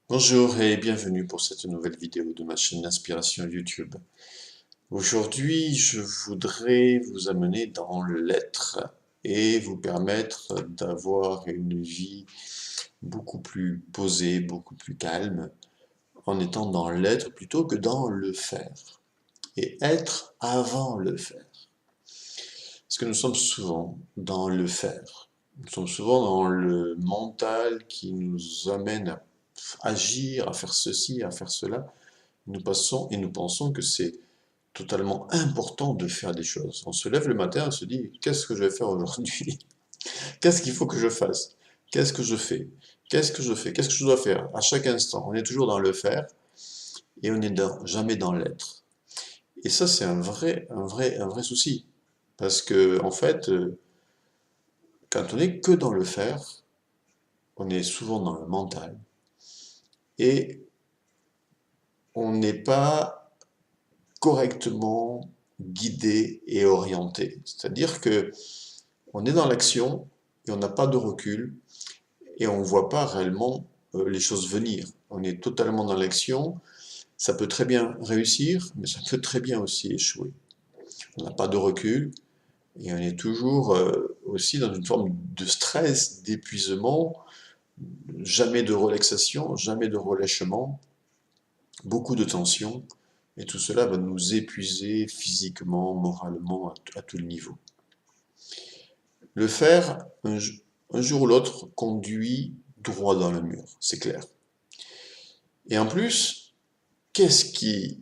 Bonjour et bienvenue pour cette nouvelle vidéo de ma chaîne d'inspiration YouTube. Aujourd'hui, je voudrais vous amener dans l'être et vous permettre d'avoir une vie beaucoup plus posée, beaucoup plus calme, en étant dans l'être plutôt que dans le faire. Et être avant le faire. Parce que nous sommes souvent dans le faire. Nous sommes souvent dans le mental qui nous amène à agir, à faire ceci, à faire cela. Nous passons et nous pensons que c'est totalement important de faire des choses. On se lève le matin, on se dit, qu'est-ce que je vais faire aujourd'hui? Qu'est-ce qu'il faut que je fasse? Qu'est-ce que je fais? Qu'est-ce que je fais? Qu'est-ce que je dois faire? À chaque instant, on est toujours dans le faire et on n'est jamais dans l'être. Et ça, c'est un vrai souci. Parce que, en fait, quand on n'est que dans le faire, on est souvent dans le mental et on n'est pas correctement guidé et orienté. C'est-à-dire que on est dans l'action et on n'a pas de recul et on ne voit pas réellement les choses venir. On est totalement dans l'action. Ça peut très bien réussir, mais ça peut très bien aussi échouer. On n'a pas de recul et on est toujours aussi dans une forme de stress, d'épuisement, jamais de relaxation, jamais de relâchement, beaucoup de tension. Et tout cela va nous épuiser physiquement, moralement, à tout le niveau. Le faire, un jour ou l'autre, conduit droit dans le mur, c'est clair. Et en plus, qu'est-ce qui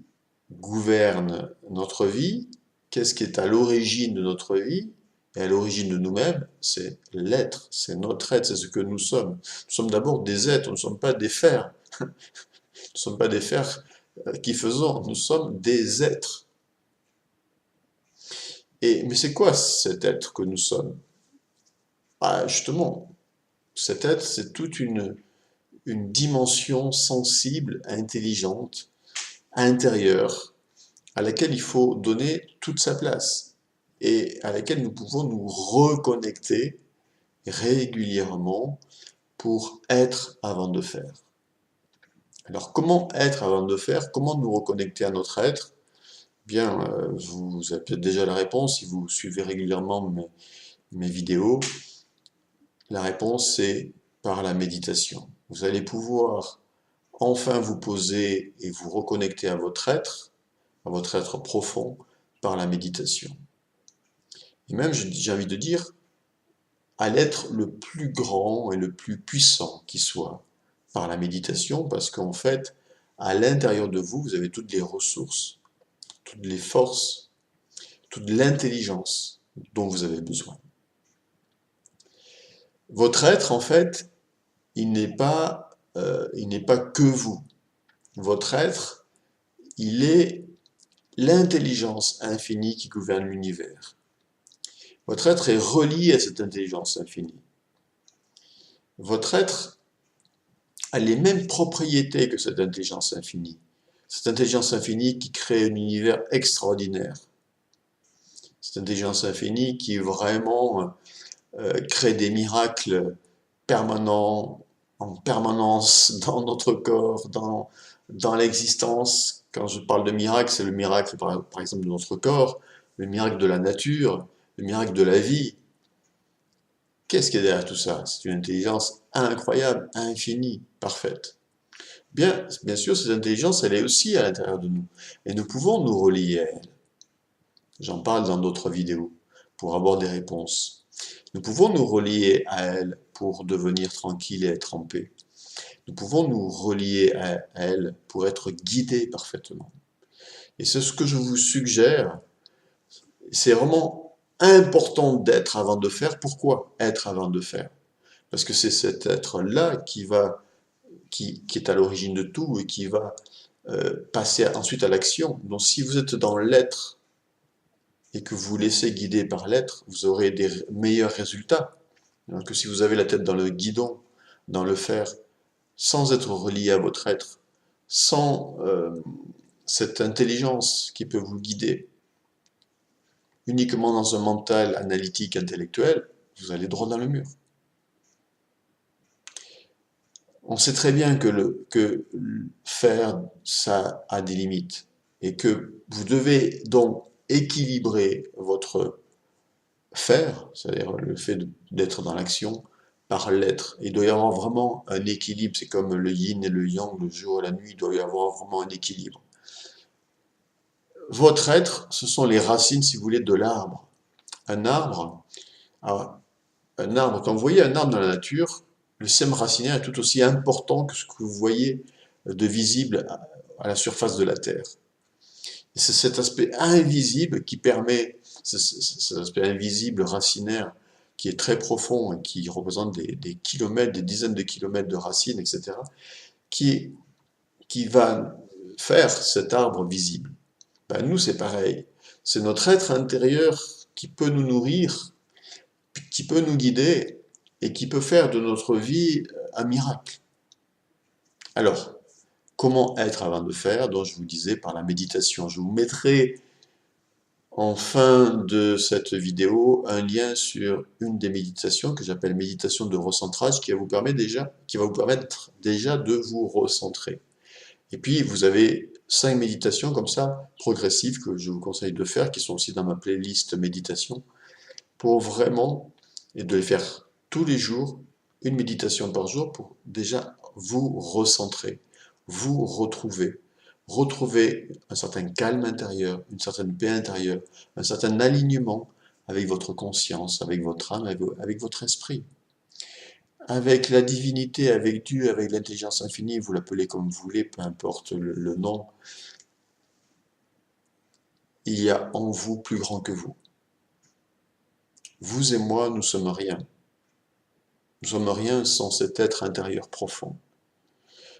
gouverne notre vie? Qu'est-ce qui est à l'origine de notre vie et à l'origine de nous-mêmes? C'est l'être, c'est notre être, c'est ce que nous sommes. Nous sommes d'abord des êtres, nous ne sommes pas des fers. Nous ne sommes pas des fers qui faisons, nous sommes des êtres. Mais c'est quoi cet être que nous sommes? Ah, justement, cet être, c'est toute une dimension sensible, intelligente, intérieure, à laquelle il faut donner toute sa place et à laquelle nous pouvons nous reconnecter régulièrement pour être avant de faire. Alors comment être avant de faire? Comment nous reconnecter à notre être? Bien, vous avez peut-être déjà la réponse si vous suivez régulièrement mes vidéos. La réponse c'est par la méditation. Vous allez pouvoir enfin vous poser et vous reconnecter à votre être profond, par la méditation. Et même, j'ai envie de dire, à l'être le plus grand et le plus puissant qui soit, par la méditation, parce qu'en fait, à l'intérieur de vous, vous avez toutes les ressources, toutes les forces, toute l'intelligence dont vous avez besoin. Votre être, en fait, il n'est pas que vous. Votre être, il est l'intelligence infinie qui gouverne l'univers. Votre être est relié à cette intelligence infinie. Votre être a les mêmes propriétés que cette intelligence infinie. Cette intelligence infinie qui crée un univers extraordinaire. Cette intelligence infinie qui vraiment crée des miracles permanents, en permanence dans notre corps, dans l'existence. Quand je parle de miracle, c'est le miracle par exemple de notre corps, le miracle de la nature, le miracle de la vie. Qu'est-ce qu'il y a derrière tout ça? C'est une intelligence incroyable, infinie, parfaite. Bien sûr, cette intelligence, elle est aussi à l'intérieur de nous. Et nous pouvons nous relier à elle. J'en parle dans d'autres vidéos pour avoir des réponses. Nous pouvons nous relier à elle pour devenir tranquille et être en paix. Nous pouvons nous relier à elle pour être guidés parfaitement. Et c'est ce que je vous suggère. C'est vraiment important d'être avant de faire. Pourquoi être avant de faire? Parce que c'est cet être-là qui est à l'origine de tout et qui va passer ensuite à l'action. Donc si vous êtes dans l'être et que vous vous laissez guider par l'être, vous aurez des meilleurs résultats que si vous avez la tête dans le guidon, dans le faire, sans être relié à votre être, sans cette intelligence qui peut vous guider, uniquement dans un mental analytique, intellectuel, vous allez droit dans le mur. On sait très bien que faire, ça a des limites et que vous devez donc équilibrer votre faire, c'est-à-dire le fait d'être dans l'action, par l'être. Il doit y avoir vraiment un équilibre, c'est comme le yin et le yang, le jour et la nuit, il doit y avoir vraiment un équilibre. Votre être, ce sont les racines, si vous voulez, de l'arbre. Un arbre, ah, un arbre, quand vous voyez un arbre dans la nature, le système racinaire est tout aussi important que ce que vous voyez de visible à la surface de la Terre. Et c'est cet aspect invisible qui permet, cet aspect invisible racinaire qui est très profond et qui représente des kilomètres, des dizaines de kilomètres de racines, etc., qui, qui va faire cet arbre visible. Ben, nous, c'est pareil. C'est notre être intérieur qui peut nous nourrir, qui peut nous guider et qui peut faire de notre vie un miracle. Alors, comment être avant de faire? Donc, je vous disais par la méditation. Je vous mettrai en fin de cette vidéo un lien sur une des méditations que j'appelle méditation de recentrage qui va vous permettre déjà de vous recentrer. Et puis, vous avez 5 méditations comme ça, progressives, que je vous conseille de faire, qui sont aussi dans ma playlist méditation, pour vraiment, et de les faire tous les jours, une méditation par jour, pour déjà vous recentrer, vous retrouver un certain calme intérieur, une certaine paix intérieure, un certain alignement avec votre conscience, avec votre âme, avec votre esprit. Avec la divinité, avec Dieu, avec l'intelligence infinie, vous l'appelez comme vous voulez, peu importe le nom, il y a en vous plus grand que vous. Vous et moi, nous sommes rien. Nous sommes rien sans cet être intérieur profond.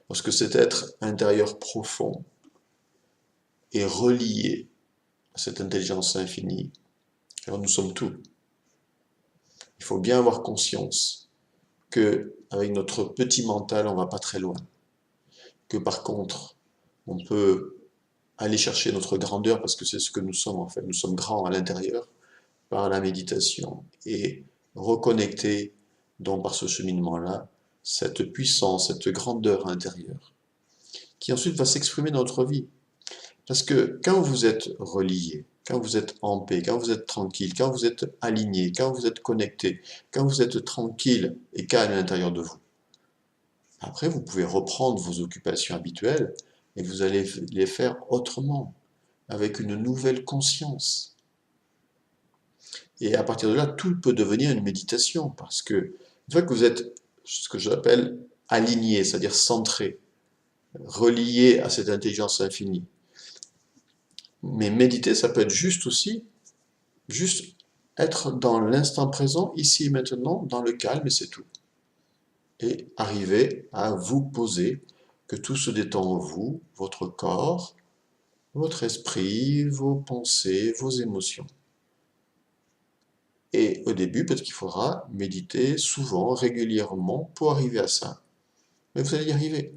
Lorsque cet être intérieur profond est relié à cette intelligence infinie, alors nous sommes tout. Il faut bien avoir conscience que avec notre petit mental, on ne va pas très loin. Que par contre, on peut aller chercher notre grandeur, parce que c'est ce que nous sommes en fait. Nous sommes grands à l'intérieur par la méditation et reconnecter donc par ce cheminement-là cette puissance, cette grandeur intérieure qui ensuite va s'exprimer dans notre vie. Parce que quand vous êtes relié, quand vous êtes en paix, quand vous êtes tranquille, quand vous êtes aligné, quand vous êtes connecté, quand vous êtes tranquille et calme à l'intérieur de vous, après vous pouvez reprendre vos occupations habituelles et vous allez les faire autrement, avec une nouvelle conscience. Et à partir de là, tout peut devenir une méditation, parce que une fois que vous êtes ce que j'appelle aligné, c'est-à-dire centré, relié à cette intelligence infinie, mais méditer, ça peut être juste aussi, juste être dans l'instant présent, ici et maintenant, dans le calme, et c'est tout. Et arriver à vous poser, que tout se détend en vous, votre corps, votre esprit, vos pensées, vos émotions. Et au début, peut-être qu'il faudra méditer souvent, régulièrement, pour arriver à ça. Mais vous allez y arriver.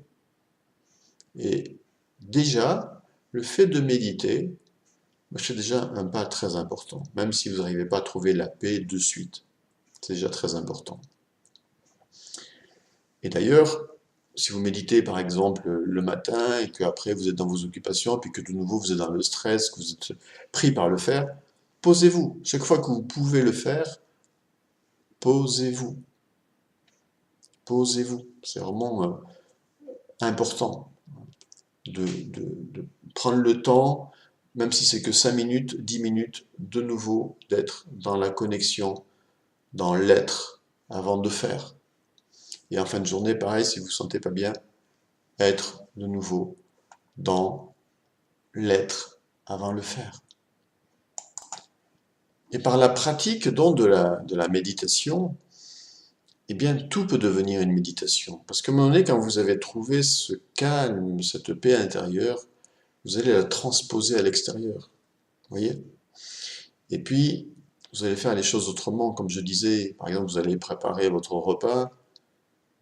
Et déjà, le fait de méditer, c'est déjà un pas très important, même si vous n'arrivez pas à trouver la paix de suite. C'est déjà très important. Et d'ailleurs, si vous méditez par exemple le matin et qu'après vous êtes dans vos occupations, puis que de nouveau vous êtes dans le stress, que vous êtes pris par le faire, posez-vous. Chaque fois que vous pouvez le faire, posez-vous. Posez-vous. C'est vraiment important de prendre le temps, même si c'est que 5 minutes, 10 minutes, de nouveau, d'être dans la connexion, dans l'être, avant de faire. Et en fin de journée, pareil, si vous ne vous sentez pas bien, être de nouveau dans l'être avant le faire. Et par la pratique donc de la méditation, eh bien tout peut devenir une méditation. Parce qu'à un moment donné, quand vous avez trouvé ce calme, cette paix intérieure, vous allez la transposer à l'extérieur. Vous voyez? Et puis, vous allez faire les choses autrement. Comme je disais, par exemple, vous allez préparer votre repas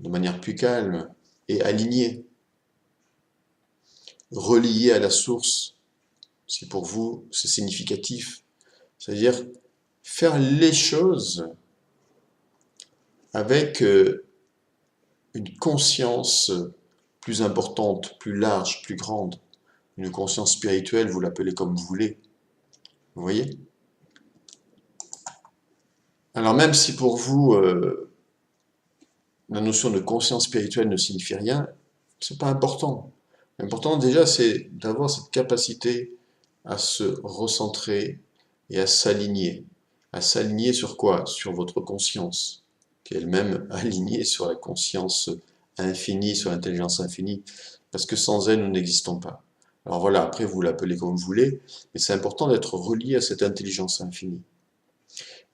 de manière plus calme et alignée, relié à la source, si pour vous c'est significatif. C'est-à-dire faire les choses avec une conscience plus importante, plus large, plus grande. Une conscience spirituelle, vous l'appelez comme vous voulez. Vous voyez? Alors même si pour vous, la notion de conscience spirituelle ne signifie rien, c'est pas important. L'important déjà, c'est d'avoir cette capacité à se recentrer et à s'aligner. À s'aligner sur quoi? Sur votre conscience, qui est elle-même alignée sur la conscience infinie, sur l'intelligence infinie, parce que sans elle, nous n'existons pas. Alors voilà, après vous l'appelez comme vous voulez, mais c'est important d'être relié à cette intelligence infinie.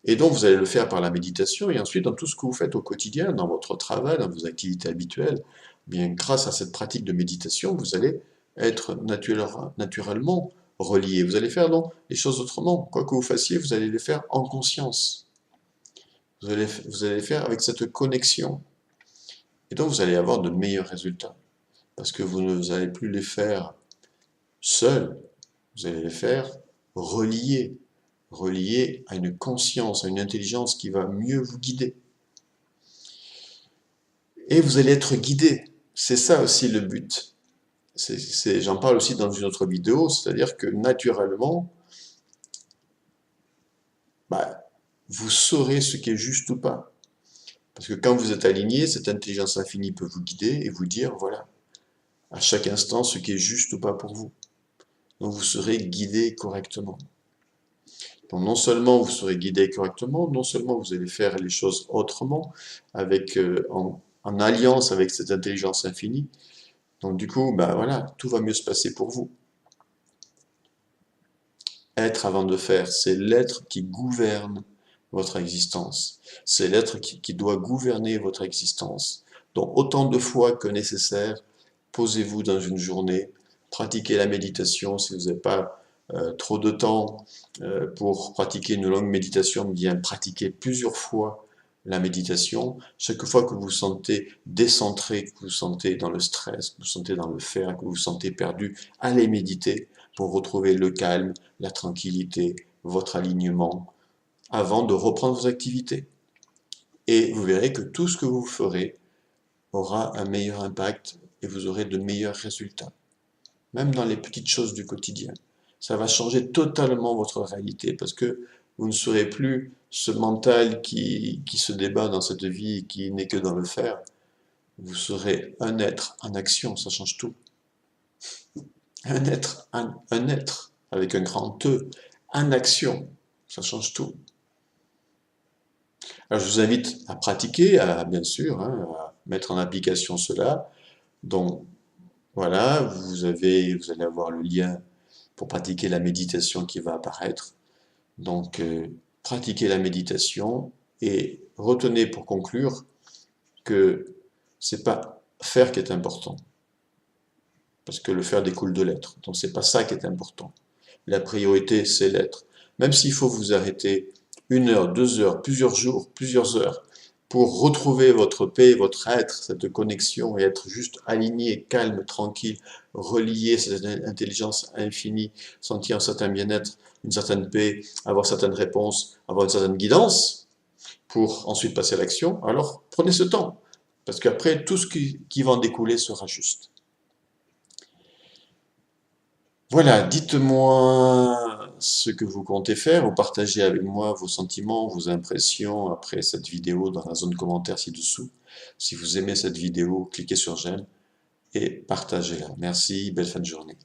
Et donc, vous allez le faire par la méditation et ensuite dans tout ce que vous faites au quotidien, dans votre travail, dans vos activités habituelles, bien grâce à cette pratique de méditation, vous allez être naturellement relié. Vous allez faire donc les choses autrement. Quoi que vous fassiez, vous allez les faire en conscience. Vous allez les faire avec cette connexion. Et donc, vous allez avoir de meilleurs résultats. Parce que vous ne allez plus les faire seuls, vous allez les faire reliés à une conscience, à une intelligence qui va mieux vous guider. Et vous allez être guidé. C'est ça aussi le but. J'en parle aussi dans une autre vidéo, c'est-à-dire que naturellement, vous saurez ce qui est juste ou pas. Parce que quand vous êtes aligné, cette intelligence infinie peut vous guider et vous dire, voilà, à chaque instant, ce qui est juste ou pas pour vous. Donc vous serez guidé correctement. Donc non seulement vous serez guidé correctement, non seulement vous allez faire les choses autrement, en alliance avec cette intelligence infinie. Donc du coup, voilà, tout va mieux se passer pour vous. Être avant de faire, c'est l'être qui gouverne votre existence. C'est l'être qui doit gouverner votre existence. Donc autant de fois que nécessaire, posez-vous dans une journée, pratiquez la méditation si vous n'avez pas trop de temps pour pratiquer une longue méditation, bien pratiquer plusieurs fois la méditation. Chaque fois que vous vous sentez décentré, que vous vous sentez dans le stress, que vous vous sentez dans le faire, que vous vous sentez perdu, allez méditer pour retrouver le calme, la tranquillité, votre alignement, avant de reprendre vos activités. Et vous verrez que tout ce que vous ferez aura un meilleur impact et vous aurez de meilleurs résultats. Même dans les petites choses du quotidien. Ça va changer totalement votre réalité parce que vous ne serez plus ce mental qui se débat dans cette vie et qui n'est que dans le faire. Vous serez un être en action, ça change tout. Un être avec un grand E, en action, ça change tout. Alors je vous invite à pratiquer, bien sûr, à mettre en application cela. Donc voilà, vous allez avoir le lien pour pratiquer la méditation qui va apparaître. Donc, pratiquez la méditation et retenez pour conclure que c'est pas faire qui est important, parce que le faire découle de l'être. Donc, c'est pas ça qui est important. La priorité, c'est l'être. Même s'il faut vous arrêter 1 heure, 2 heures, plusieurs jours, plusieurs heures, pour retrouver votre paix, votre être, cette connexion et être juste aligné, calme, tranquille, relié à cette intelligence infinie, sentir un certain bien-être, une certaine paix, avoir certaines réponses, avoir une certaine guidance, pour ensuite passer à l'action, alors prenez ce temps, parce qu'après, tout ce qui va en découler sera juste. Voilà, dites-moi ce que vous comptez faire ou partagez avec moi vos sentiments, vos impressions après cette vidéo dans la zone commentaire ci-dessous. Si vous aimez cette vidéo, cliquez sur j'aime et partagez-la. Merci, belle fin de journée.